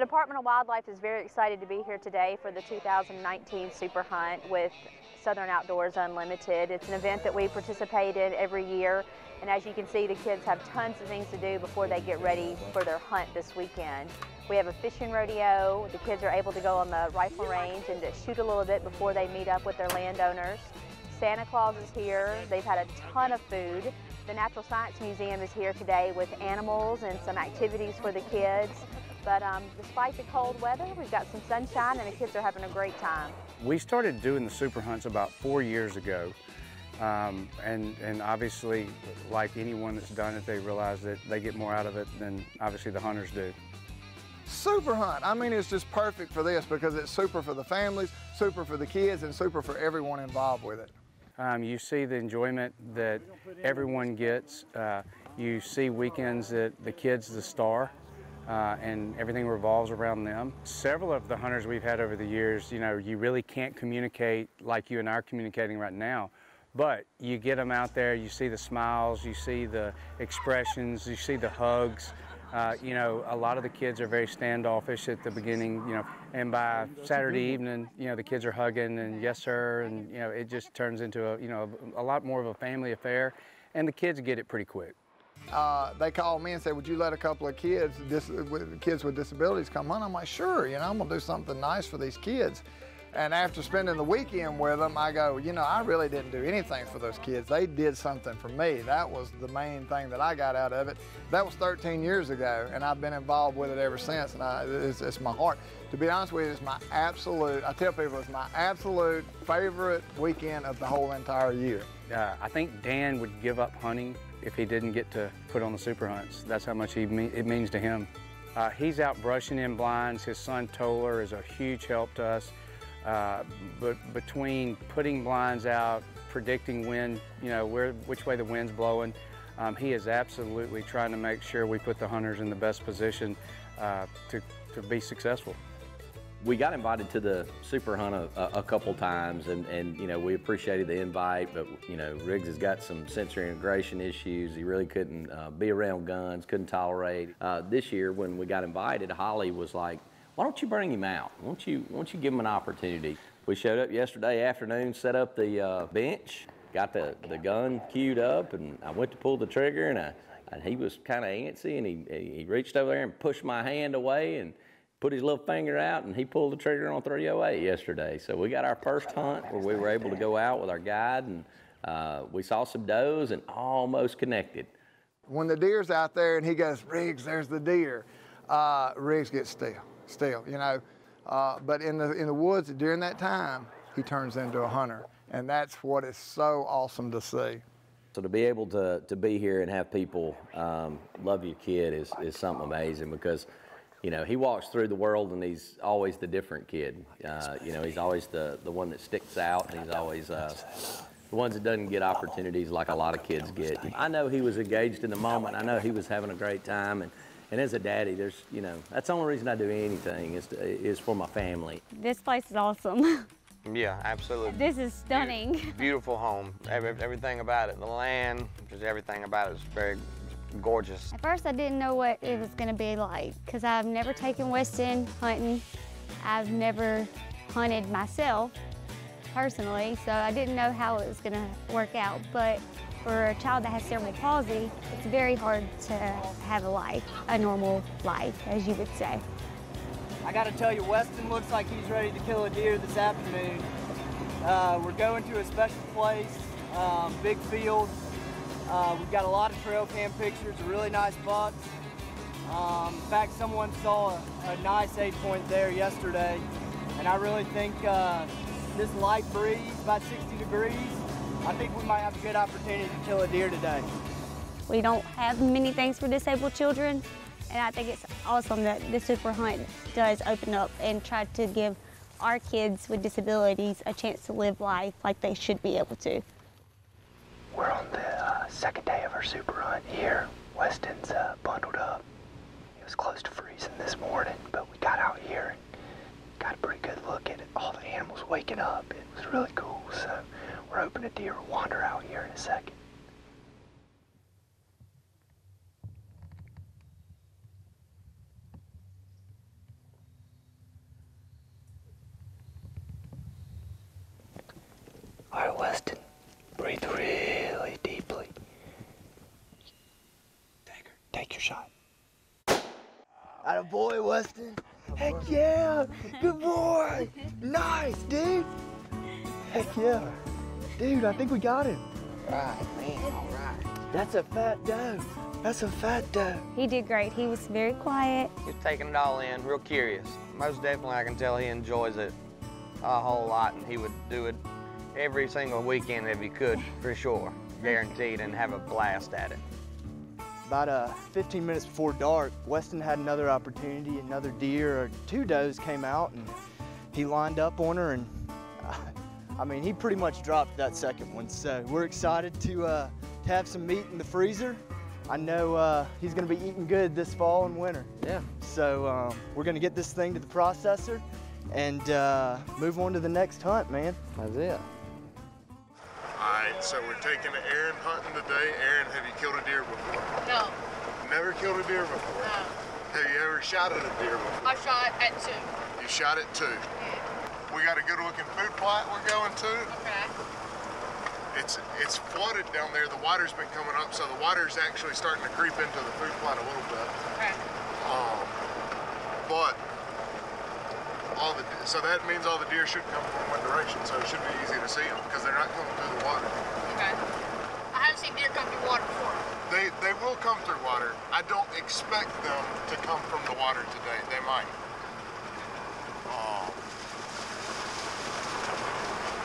Department of Wildlife is very excited to be here today for the 2019 Super Hunt with Southern Outdoors Unlimited. It's an event that we participate in every year, and as you can see, the kids have tons of things to do before they get ready for their hunt this weekend. We have a fishing rodeo. The kids are able to go on the rifle range and to shoot a little bit before they meet up with their landowners. Santa Claus is here. They've had a ton of food. The Natural Science Museum is here today with animals and some activities for the kids. But despite the cold weather, we've got some sunshine and the kids are having a great time. We started doing the Super Hunts about 4 years ago. And obviously, like anyone that's done it, they realize that they get more out of it than obviously the hunters do. Super Hunt, I mean, it's just perfect for this because it's super for the families, super for the kids, and super for everyone involved with it. You see the enjoyment that everyone gets. You see weekends that the kid's the star. And everything revolves around them. Several of the hunters we've had over the years, you know, you really can't communicate like you and I are communicating right now, but you get them out there, you see the smiles, you see the expressions, you see the hugs. You know, a lot of the kids are very standoffish at the beginning, you know, and by Saturday evening, you know, the kids are hugging and yes sir, and you know, it just turns into a lot more of a family affair, and the kids get it pretty quick. They called me and said, would you let a couple of kids with disabilities come hunt? I'm like, sure, you know, I'm gonna do something nice for these kids. And after spending the weekend with them, I go, you know, I really didn't do anything for those kids. They did something for me. That was the main thing that I got out of it. That was 13 years ago, and I've been involved with it ever since, and it's my heart. To be honest with you, it's my absolute, I tell people, it's my absolute favorite weekend of the whole entire year. I think Dan would give up hunting if he didn't get to put on the Super Hunts. That's how much it means to him. He's out brushing in blinds. His son Toller is a huge help to us. But between putting blinds out, predicting when, you know, which way the wind's blowing, he is absolutely trying to make sure we put the hunters in the best position to be successful. We got invited to the Super Hunt a couple times, and you know, we appreciated the invite, but you know, Riggs has got some sensory integration issues. He really couldn't be around guns, couldn't tolerate. This year, when we got invited, Holly was like, why don't you bring him out? Why don't you give him an opportunity? We showed up yesterday afternoon, set up the bench, got the gun queued up, and I went to pull the trigger, and he was kind of antsy, and he reached over there and pushed my hand away and put his little finger out, and he pulled the trigger on 308 yesterday. So we got our first hunt where we were able to go out with our guide, and we saw some does and almost connected. When the deer's out there and he goes, Riggs, there's the deer, Riggs gets still, you know. But in the woods during that time, he turns into a hunter, and that's what is so awesome to see. So to be able to be here and have people love your kid is something amazing, because you know, he walks through the world and he's always the different kid. You know, he's always the one that sticks out, and he's always the ones that doesn't get opportunities like a lot of kids get. I know he was engaged in the moment. I know he was having a great time, and as a daddy, there's, you know, that's the only reason I do anything is for my family. This place is awesome. Yeah, absolutely. This is stunning. Beautiful home. Everything about it, the land, just everything about it is very gorgeous. At first, I didn't know what it was going to be like, because I've never taken Weston hunting. I've never hunted myself personally, so I didn't know how it was going to work out. But for a child that has cerebral palsy, it's very hard to have a normal life, as you would say. I got to tell you, Weston looks like he's ready to kill a deer this afternoon. We're going to a special place, big field. We've got a lot of trail cam pictures, a really nice buck. In fact, someone saw a nice 8-point there yesterday, and I really think this light breeze, about 60 degrees, I think we might have a good opportunity to kill a deer today. We don't have many things for disabled children, and I think it's awesome that the Super Hunt does open up and try to give our kids with disabilities a chance to live life like they should be able to. We're on the second day of our Super Hunt here. Weston's bundled up. It was close to freezing this morning, but we got out here and got a pretty good look at it. All the animals waking up. It was really cool, so we're hoping a deer will wander out here in a second. right, Weston. Breathe really deeply. Take your shot. Atta boy, Weston. Heck yeah. Good boy. Nice, dude. Heck yeah. Dude, I think we got him. Right, man, all right. That's a fat doe. That's a fat doe. He did great. He was very quiet. He's taking it all in, real curious. Most definitely I can tell he enjoys it a whole lot, and he would do it every single weekend if he could, for sure. Guaranteed, and have a blast at it. About 15 minutes before dark, Weston had another opportunity. Another deer, or 2 does came out, and he lined up on her, and I mean, he pretty much dropped that second one. So we're excited to have some meat in the freezer. I know he's gonna be eating good this fall and winter. Yeah. So we're gonna get this thing to the processor and move on to the next hunt, man. That's it. All right, so we're taking Aaron hunting today. Aaron, have you killed a deer before? No. Never killed a deer before? No. Have you ever shot at a deer before? I shot at 2. You shot at 2? Yeah. We got a good looking food plot we're going to. Okay. It's flooded down there. The water's been coming up, so the water's actually starting to creep into the food plot a little bit. Okay. But so that means all the deer should come from one direction, so it should be easy to see them because they're not coming through the water. Okay. I haven't seen deer come through water before. They will come through water. I don't expect them to come from the water today. They might.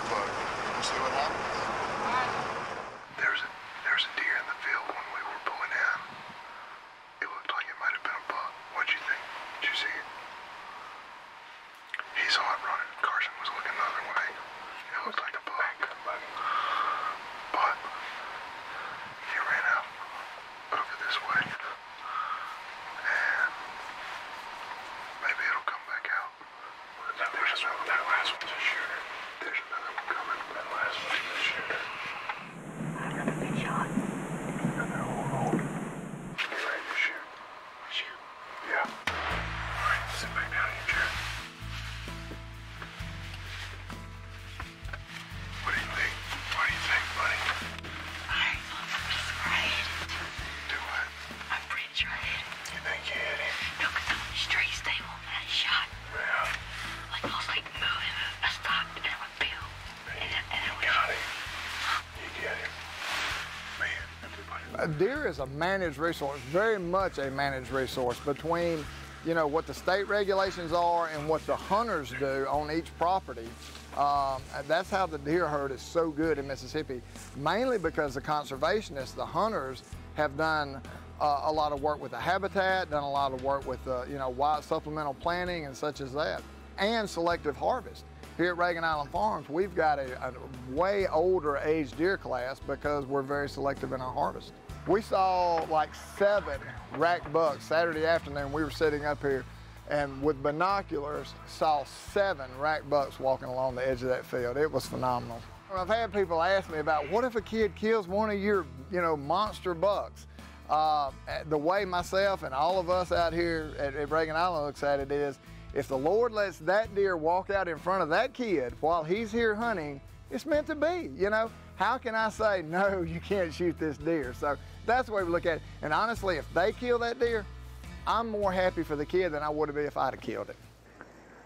But we'll see what happens. There's a deer in the field when we were pulling in. It looked like it might have been a buck. What'd you think? Did you see it? He saw it running. Carson was looking the other way. It looked like a buck. But he ran out over this way. And maybe it'll come back out. That last one's a shooter. There's another one coming. That last one's a shooter. I got a big shot. Hold. Get ready to shoot. Shoot? Yeah. All right, sit back down in your chair. What do you think? What do you think, buddy? I'm afraid. Do what? I'm pretty sure I hit him. You think you hit him? No, because I'm straight stable and I shot. Yeah. Like I was like moving, I stopped and I went bill. And I got him. You get him. Man, everybody. A deer is a managed resource, very much a managed resource between, you know, what the state regulations are and what the hunters do on each property. That's how the deer herd is so good in Mississippi, mainly because the conservationists, the hunters, have done a lot of work with the habitat, done a lot of work with, you know, wild supplemental planting and such as that, and selective harvest. Here at Reagan Island Farms, we've got a way older age deer class because we're very selective in our harvest. We saw like 7 rack bucks Saturday afternoon. We were sitting up here and with binoculars saw 7 rack bucks walking along the edge of that field. It was phenomenal. I've had people ask me about what if a kid kills one of your, you know, monster bucks? The way myself and all of us out here at Reagan Island looks at it is, if the Lord lets that deer walk out in front of that kid while he's here hunting, it's meant to be, you know? How can I say, no, you can't shoot this deer? So that's the way we look at it. And honestly, if they kill that deer, I'm more happy for the kid than I would be if I'd have killed it.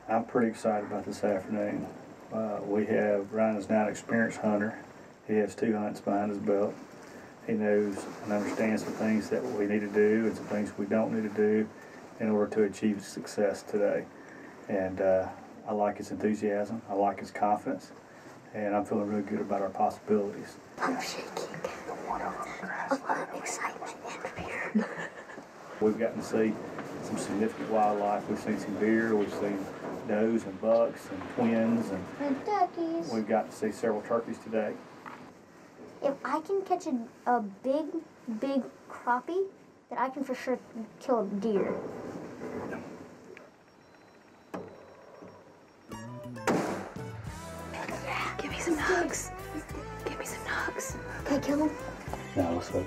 I'm pretty excited about this afternoon. Ryan is now an experienced hunter. He has 2 hunts behind his belt. He knows and understands some things that we need to do and some things we don't need to do in order to achieve success today. And I like his enthusiasm, I like his confidence, and I'm feeling really good about our possibilities. I'm shaking. A lot of excitement and fear. We've gotten to see some significant wildlife. We've seen some deer, we've seen does and bucks and twins, and duckies. We've got to see several turkeys today. If I can catch a big crappie, then I can for sure kill a deer. Give me some nugs. Give me some nugs. Can I kill him? No, let's wait.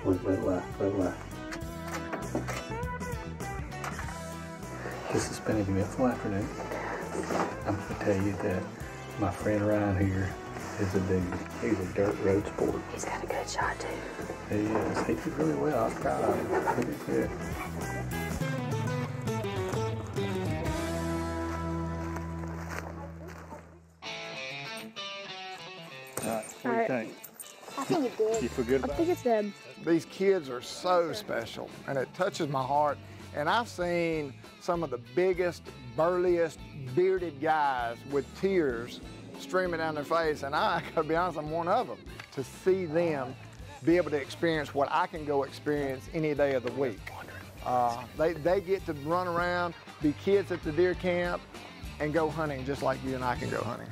This has been an eventful afternoon. I'm going to tell you that my friend Ryan here is a dude. He's a dirt road sport. He's got a good shot too. He is. He did really well. I was proud of him. He did good. All right, what do you think? I think it did. You feel good about it? it's good. These kids are so special, and it touches my heart. And I've seen some of the biggest, burliest, bearded guys with tears streaming down their face, and I gotta be honest, I'm one of them. To see them be able to experience what I can go experience any day of the week. They get to run around, be kids at the deer camp, and go hunting just like you and I can go hunting.